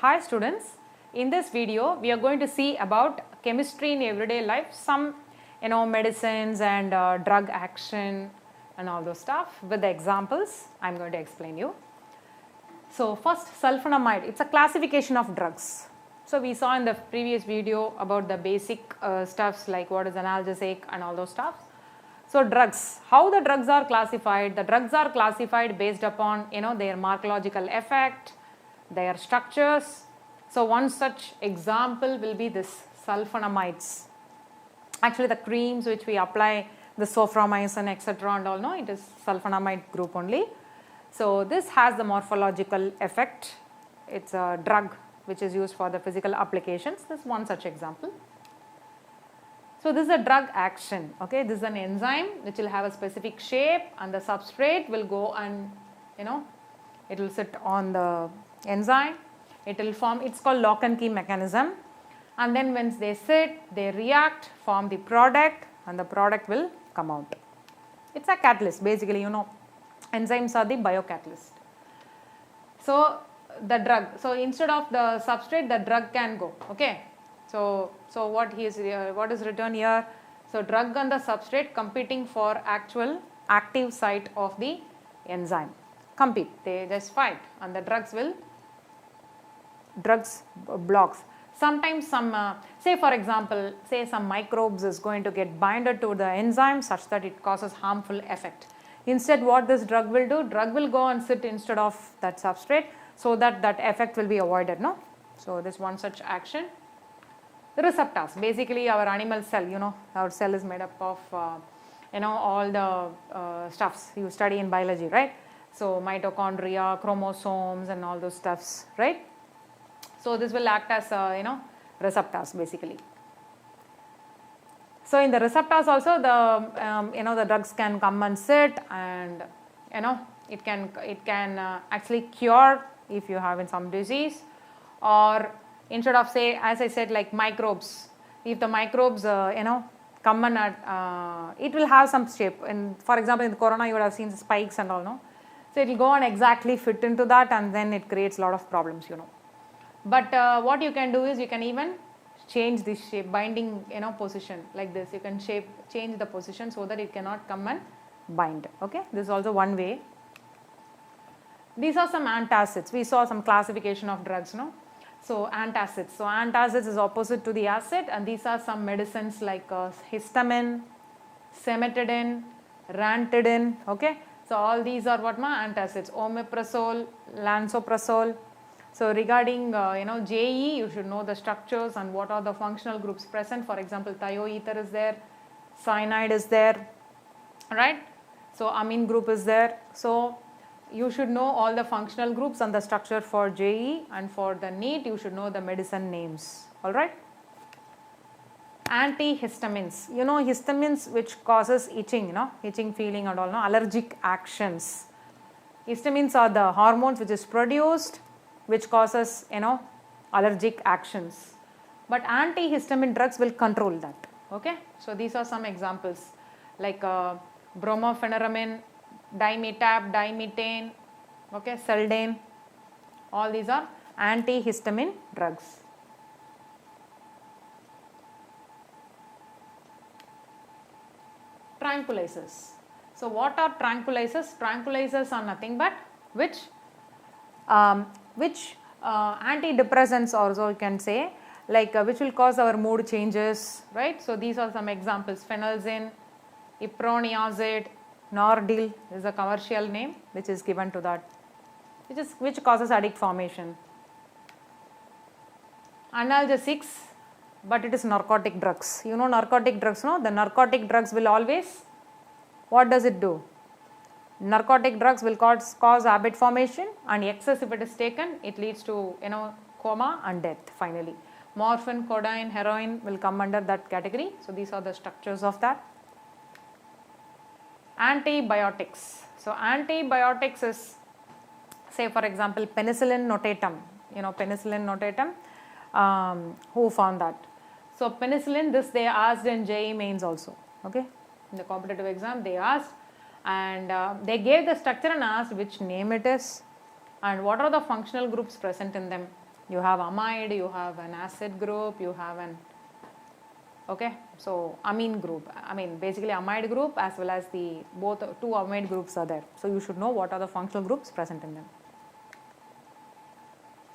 Hi students, in this video we are going to see about chemistry in everyday life, some medicines and drug action and all those stuff. With the examples I am going to explain you. So first, sulfonamide, it's a classification of drugs. So we saw in the previous video about the basic stuffs like what is analgesic and all those stuff. So drugs, how the drugs are classified? The drugs are classified based upon their morphological effect, their structures. So one such example will be this sulfonamides. Actually the creams which we apply, the soframycin etc. and all, no, it is sulfonamide group only. So this has the morphological effect. It's a drug which is used for the physical applications. This is one such example. So this is a drug action. Okay, this is an enzyme which will have a specific shape and the substrate will go and it will sit on the enzyme. It will form, it's called lock and key mechanism, and then when they sit, they react, form the product, and the product will come out. It's a catalyst basically, enzymes are the biocatalyst. So the drug, so instead of the substrate, the drug can go. Okay, so what is written here? So drug and the substrate competing for actual active site of the enzyme. Compete, they just fight, and the drugs blocks. Sometimes some, say for example, say some microbes is going to get binded to the enzyme such that it causes harmful effect. Instead what this drug will do, drug will go and sit instead of that substrate so that that effect will be avoided, no? So this one such action. The receptors, basically our animal cell, our cell is made up of, all the stuffs you study in biology, right? So mitochondria, chromosomes and all those stuffs, right? So this will act as, receptors basically. So in the receptors also the, the drugs can come and sit and, it can actually cure if you have some disease, or instead of, say, as I said, like microbes, if the microbes, come and it will have some shape. And for example, in the corona you would have seen the spikes and all, no? So it will go and exactly fit into that, and then it creates a lot of problems, But what you can do is you can even change this shape, binding, position like this. You can change the position so that it cannot come and bind. Okay, this is also one way. These are some antacids. We saw some classification of drugs, no? So antacids. So antacids is opposite to the acid, and these are some medicines like histamine, cimetidine, ranitidine. Okay, so all these are what antacids. Omeprazole, lansoprazole. So regarding JEE, you should know the structures and what are the functional groups present. For example, thioether is there, cyanide is there, right? So amine group is there. So you should know all the functional groups and the structure for JEE, and for the NEET you should know the medicine names. All right. Antihistamines, histamines which causes itching, itching feeling and all, allergic actions. Histamines are the hormones which is produced which causes allergic actions, but antihistamine drugs will control that. Okay, so these are some examples like bromophenramine, dimetab, dimetane, okay, seldane. All these are antihistamine drugs. Tranquilizers. So what are tranquilizers? Tranquilizers are nothing but which antidepressants also you can say, like which will cause our mood changes, right? So these are some examples: phenelzine, iproniazid, Nordil is a commercial name which is given to that, which causes addict formation. Analgesics, but it is narcotic drugs. Narcotic drugs, no? The narcotic drugs will always, what does it do? Narcotic drugs will cause habit formation, and excess if it is taken, it leads to coma and death finally. Morphine, codeine, heroin will come under that category. So these are the structures of that. Antibiotics. So antibiotics is, say for example, penicillin notatum. Penicillin notatum. Who found that? So penicillin, this they asked in JEE mains also. Okay, in the competitive exam they asked, and they gave the structure and asked which name it is and what are the functional groups present in them. You have amide, you have an acid group, you have an, okay, so amine group, I mean basically amide group as well as the both two amide groups are there. So you should know what are the functional groups present in them.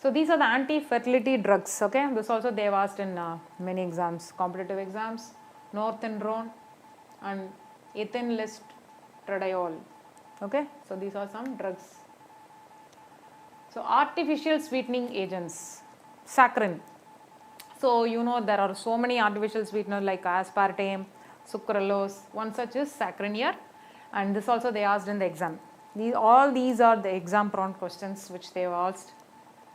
So these are the anti-fertility drugs, okay. This also they have asked in many exams, competitive exams, northindrone and ethinlistradiol, okay. So these are some drugs. So artificial sweetening agents, saccharin. So you know there are so many artificial sweeteners like aspartame, sucralose, one such is saccharin here, and this also they asked in the exam. All these are the exam prone questions which they have asked,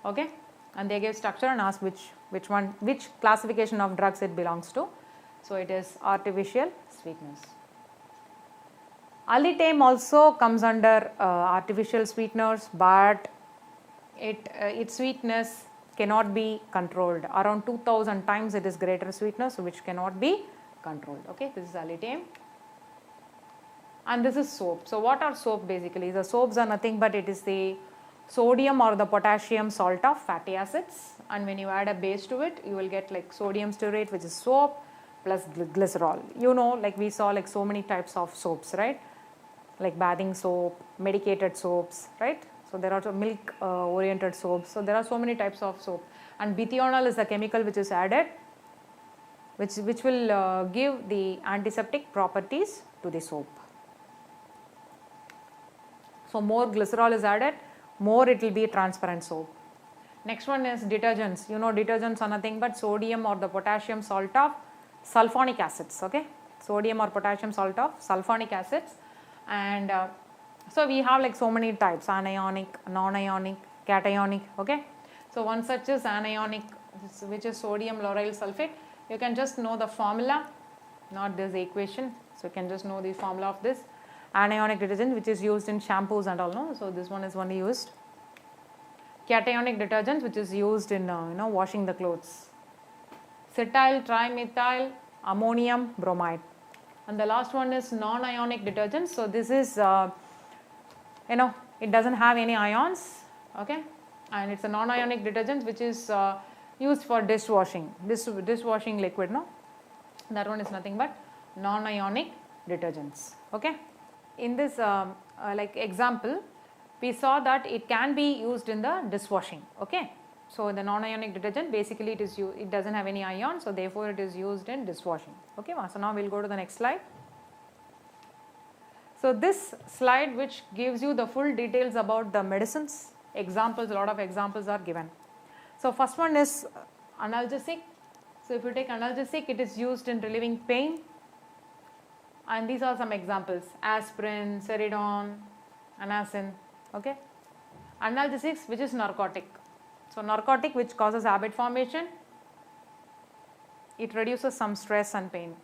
okay, and they gave structure and asked which classification of drugs it belongs to. So it is artificial sweeteners. Allitame also comes under artificial sweeteners, but its sweetness cannot be controlled. Around 2000 times it is greater sweetness, so which cannot be controlled. Okay, this is allitame. And this is soap. So what are soap basically? The soaps are nothing but it is the sodium or the potassium salt of fatty acids, and when you add a base to it, you will get like sodium stearate, which is soap, plus glycerol. You know, like we saw like so many types of soaps, right? Like bathing soap, medicated soaps, right? So there are also milk oriented soaps. So there are so many types of soap, and bithionol is the chemical which is added, which will give the antiseptic properties to the soap. So more glycerol is added, more it will be a transparent soap. Next one is detergents. You know, detergents are nothing but sodium or the potassium salt of sulfonic acids, okay? Sodium or potassium salt of sulfonic acids, and so we have like so many types: anionic, non-ionic, cationic, okay? So one such is anionic, which is sodium lauryl sulfate. You can just know the formula, not this equation. So you can just know the formula of this anionic detergent, which is used in shampoos and all, no? So this one is only used. Cationic detergents, which is used in washing the clothes. Cetyl trimethyl ammonium bromide. And the last one is non-ionic detergents. So this is it doesn't have any ions, okay, and it's a non-ionic detergent which is used for dishwashing, dishwashing liquid, no, that one is nothing but non-ionic detergents, okay. In this like example, we saw that it can be used in the dishwashing, okay. So the non-ionic detergent basically it doesn't have any ion, so therefore it is used in dishwashing, okay. So now we'll go to the next slide. So this slide which gives you the full details about the medicines, examples, a lot of examples are given. So first one is analgesic. So if you take analgesic, it is used in relieving pain, and these are some examples: aspirin, ceridon, anacin, okay. Analgesics, which is narcotic. So narcotic which causes habit formation, it reduces some stress and pain.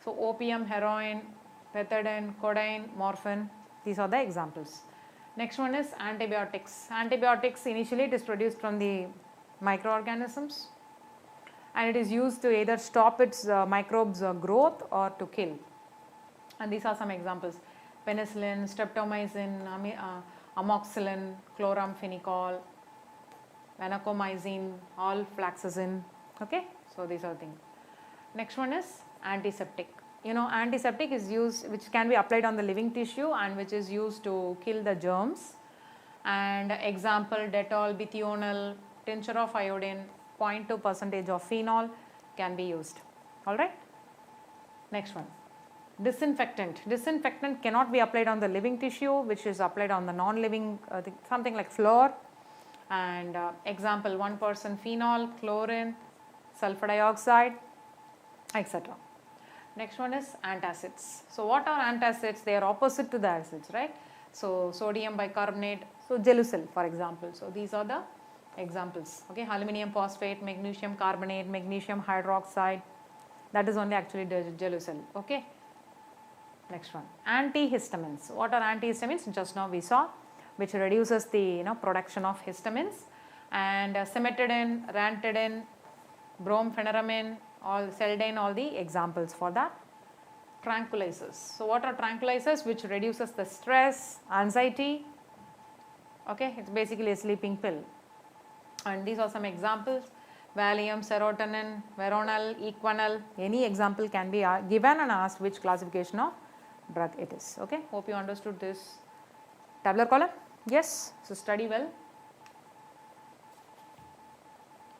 So opium, heroin, pethidine, codeine, morphine, these are the examples. Next one is antibiotics. Antibiotics, initially it is produced from the microorganisms, and it is used to either stop its microbes growth or to kill. And these are some examples: penicillin, streptomycin, amoxicillin, chloramphenicol, vancomycin, allflaxacin, okay. So these are things. Next one is antiseptic. Antiseptic is used, which can be applied on the living tissue and which is used to kill the germs. And example: Dettol, bithionol, tincture of iodine, 0.2% of phenol can be used. All right. Next one, disinfectant. Disinfectant cannot be applied on the living tissue, which is applied on the non-living, something like flour. And example: 1% phenol, chlorine, sulfur dioxide, etc. Next one is antacids. So what are antacids? They are opposite to the acids, right? So sodium bicarbonate, so gelusil for example. So these are the examples, okay. Aluminium phosphate, magnesium carbonate, magnesium hydroxide, that is only actually gelusil, okay. Next one, antihistamines. What are antihistamines? Just now we saw, which reduces the production of histamines. And cimetidine, ranitidine, brompheniramine, all celdine, all the examples for that. Tranquilizers. So what are tranquilizers? Which reduces the stress, anxiety, okay. It's basically a sleeping pill. And these are some examples: Valium, serotonin, veronal, equinol. Any example can be given and asked which classification of drug it is. Okay, hope you understood this tabular column. Yes, so study well.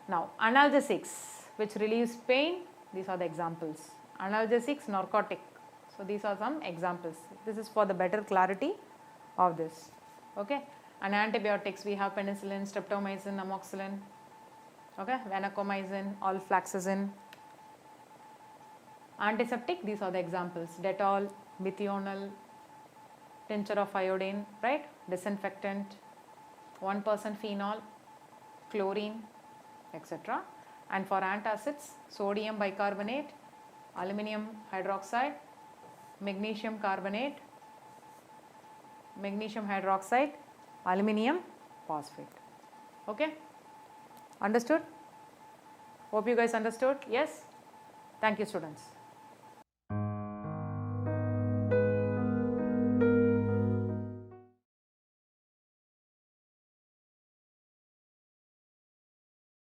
Now analgesics, which relieves pain. These are the examples. Analgesics, narcotic. So these are some examples. This is for the better clarity of this. Okay, and antibiotics, we have penicillin, streptomycin, amoxicillin, okay, vancomycin, ofloxacin. Antiseptic, these are the examples: Dettol, methionine, tincture of iodine, right, disinfectant, 1% phenol, chlorine, etc. And for antacids, sodium bicarbonate, aluminum hydroxide, magnesium carbonate, magnesium hydroxide, aluminum phosphate. Okay, understood? Hope you guys understood. Yes, thank you students.